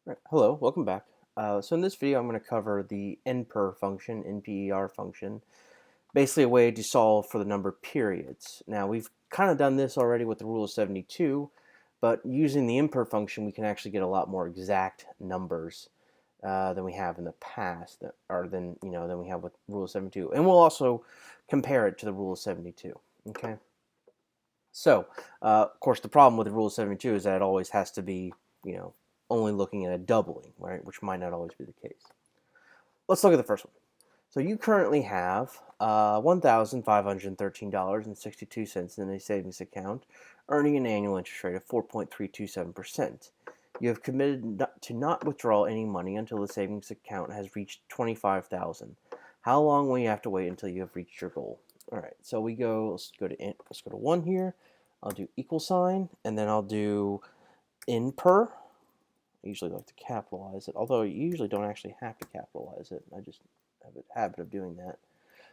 Right. Hello, welcome back. So in this video, I'm going to cover the NPER function, NPER function, basically a way to solve for the number of periods. Now, we've kind of done this already with the rule of 72, but using the NPER function, we can actually get a lot more exact numbers than we have in the past, or than we have with rule of 72. And we'll also compare it to the rule of 72. Okay. So, of course, the problem with the rule of 72 is that it always has to be, only looking at a doubling, right? Which might not always be the case. Let's look at the first one. So you currently have $1,513.62 in a savings account, earning an annual interest rate of 4.327%. You have committed to not withdraw any money until the savings account has reached $25,000. How long will you have to wait until you have reached your goal? All right, so let's go to 1 here. I'll do equal sign, and then I'll do NPER. I usually like to capitalize it, although you usually don't actually have to capitalize it. I just have a habit of doing that.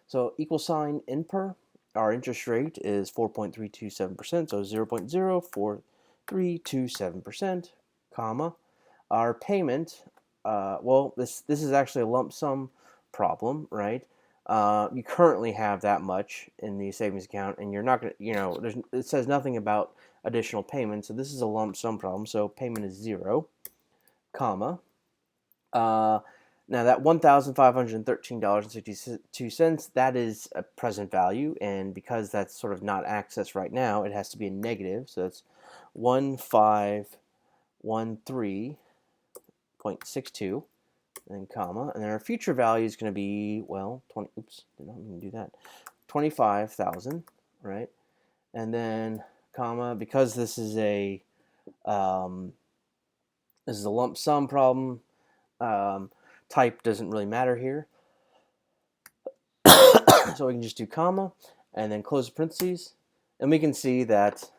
So equal sign NPER. Our interest rate is 4.327%, so 0.04327%, comma. Our payment, this is actually a lump sum problem, right? You currently have that much in the savings account, and you're not going to, it says nothing about additional payments, so this is a lump sum problem, so payment is 0, comma. Now that $1,513.62, that is a present value, and because that's sort of not accessed right now, it has to be a negative, so it's 1513.62, and comma, and then our future value is going to be, well, 20, oops, did not mean to do that, 25,000, right? And then comma, because this is a lump sum problem, type doesn't really matter here. So we can just do comma and then close the parentheses, and we can see that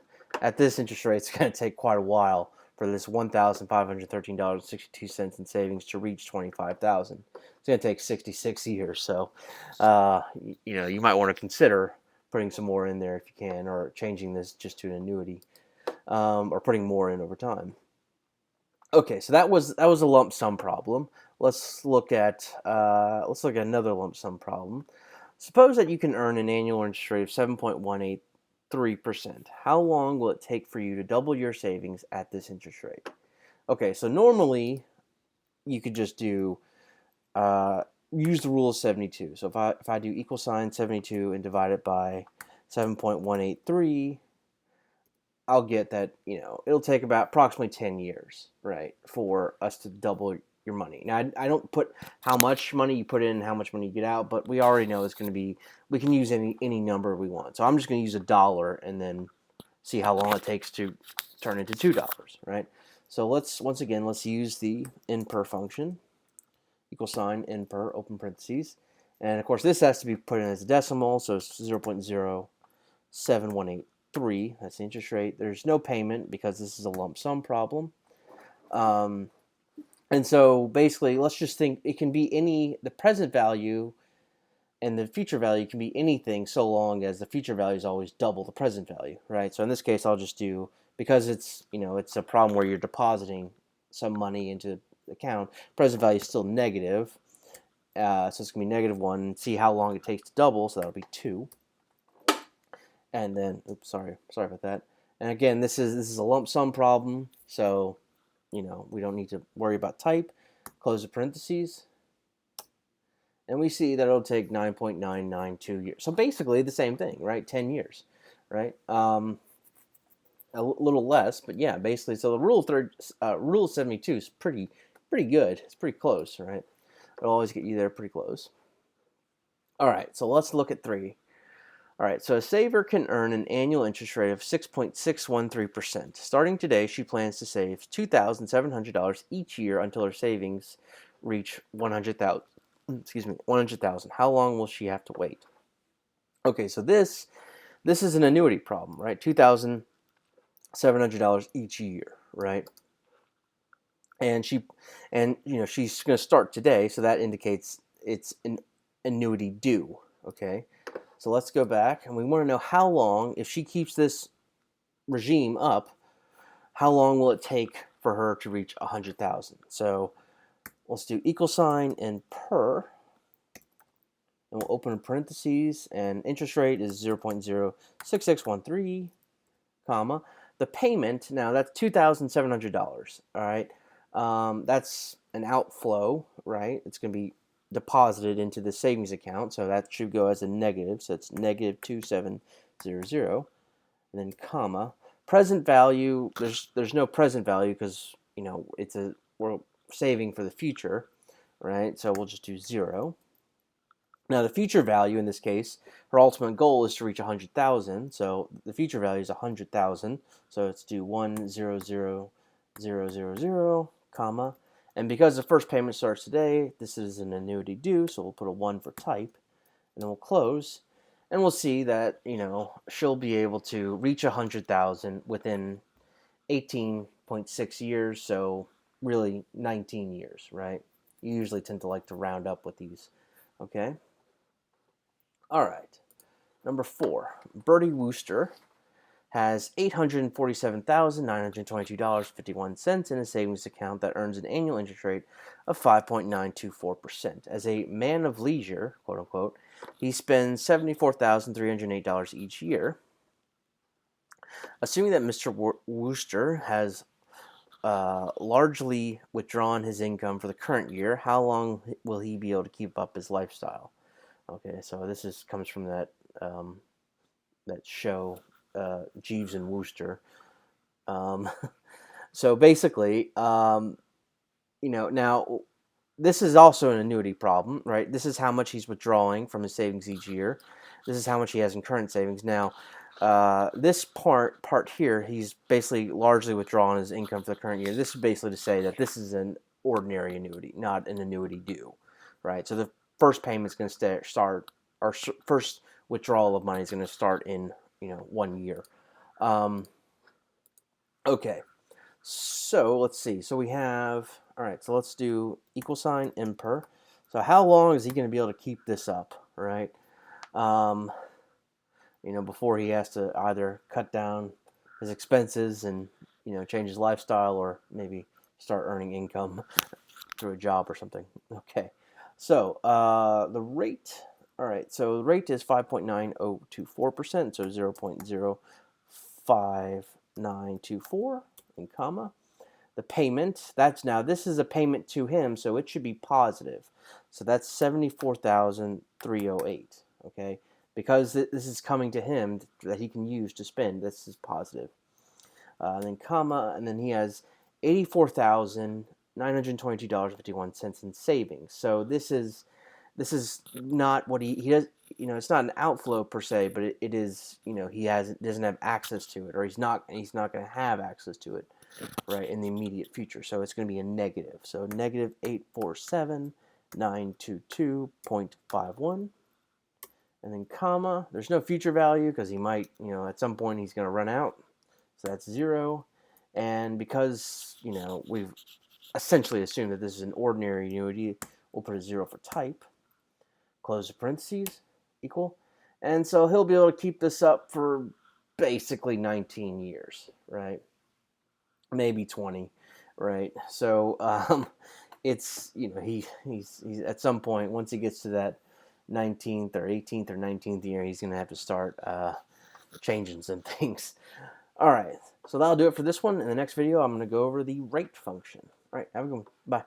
at this interest rate, it's going to take quite a while for this $1,513.62 in savings to reach $25,000. It's going to take 66 years, so you might want to consider putting some more in there if you can, or changing this just to an annuity, or putting more in over time. Okay, so that was a lump sum problem. Let's look at another lump sum problem. Suppose that you can earn an annual interest rate of 7.183%. How long will it take for you to double your savings at this interest rate? Okay, so normally you could just do use the rule of 72. So if I do equal sign 72 and divide it by 7.183, I'll get that, it'll take about approximately 10 years, right, for us to double your money. Now, I don't put how much money you put in and how much money you get out, but we already know it's going to be, we can use any number we want. So I'm just going to use $1 and then see how long it takes to turn into $2, right? So let's use the NPER function, equal sign NPER, open parentheses. And of course, this has to be put in as a decimal, so it's 0.0718. That's the interest rate. There's no payment because this is a lump sum problem. And so basically, let's just think it can be the present value and the future value can be anything so long as the future value is always double the present value, right? So in this case, I'll just do, because it's a problem where you're depositing some money into the account, present value is still negative. So it's going to be -1. See how long it takes to double, so that'll be 2. And then, oops, sorry about that. And again, this is a lump sum problem, so we don't need to worry about type. Close the parentheses, and we see that it'll take 9.992 years. So basically the same thing, right? 10 years, right? A little less, but yeah, basically. So the rule of 72 is pretty good. It's pretty close, right? It'll always get you there pretty close. All right, so let's look at 3. All right, so a saver can earn an annual interest rate of 6.613%. Starting today, she plans to save $2,700 each year until her savings reach $100,000. How long will she have to wait? Okay, so this is an annuity problem, right? $2,700 each year, right? And she's going to start today, so that indicates it's an annuity due, okay? So let's go back, and we want to know how long, if she keeps this regime up, how long will it take for her to reach 100,000. So let's do equal sign and per, and we'll open parentheses, and interest rate is 0.06613, comma. The payment, now that's $2,700, all right? That's an outflow, right? It's going to be deposited into the savings account, so that should go as a negative, so it's negative 2700, and then comma. Present value, there's no present value because, you know, we're saving for the future, right? So we'll just do 0. Now the future value in this case, her ultimate goal is to reach 100,000. So the future value is 100,000. So let's do 100,000, comma. And because the first payment starts today, this is an annuity due, so we'll put a 1 for type, and then we'll close, and we'll see that, you know, she'll be able to reach 100,000 within 18.6 years. So really 19 years, right? You usually tend to like to round up with these. Okay. All right, number 4, Bertie Wooster has $847,922.51 in a savings account that earns an annual interest rate of 5.924%. As a man of leisure, quote unquote, he spends $74,308 each year. Assuming that Mr. Wooster has largely withdrawn his income for the current year, how long will he be able to keep up his lifestyle? Okay, so this comes from that show, Jeeves and Wooster. So basically, you know, now this is also an annuity problem, right? This is how much he's withdrawing from his savings each year. This is how much he has in current savings. Now, this part here, he's basically largely withdrawn his income for the current year. This is basically to say that this is an ordinary annuity, not an annuity due, right? So the first payment is going to start, or first withdrawal of money is going to start in, you know, 1 year. Okay, so let's see. So we have, all right, so let's do equal sign NPER. So how long is he going to be able to keep this up, right? You know, before he has to either cut down his expenses and, you know, change his lifestyle, or maybe start earning income through a job or something. Okay, so the rate, all right, so the rate is 5.9024%, so 0.05924 in comma. The payment, this is a payment to him, so it should be positive. So that's 74,308, okay? Because this is coming to him that he can use to spend, this is positive. And then comma, and then he has $84,922.51 in savings. So this is not what he does. You know, it's not an outflow per se, but it is. You know, he doesn't have access to it, or he's not going to have access to it, right, in the immediate future. So it's going to be a negative. So negative 847,922.51, and then comma. There's no future value because he might, you know, at some point he's going to run out. So that's 0. And because, you know, we've essentially assumed that this is an ordinary annuity, we'll put a 0 for type. Close the parentheses, equal. And so he'll be able to keep this up for basically 19 years, right? Maybe 20, right? So it's, you know, he's at some point, once he gets to that 19th or 18th or 19th year, he's going to have to start changing some things. All right, so that'll do it for this one. In the next video, I'm going to go over the rate function. All right, have a good one. Bye.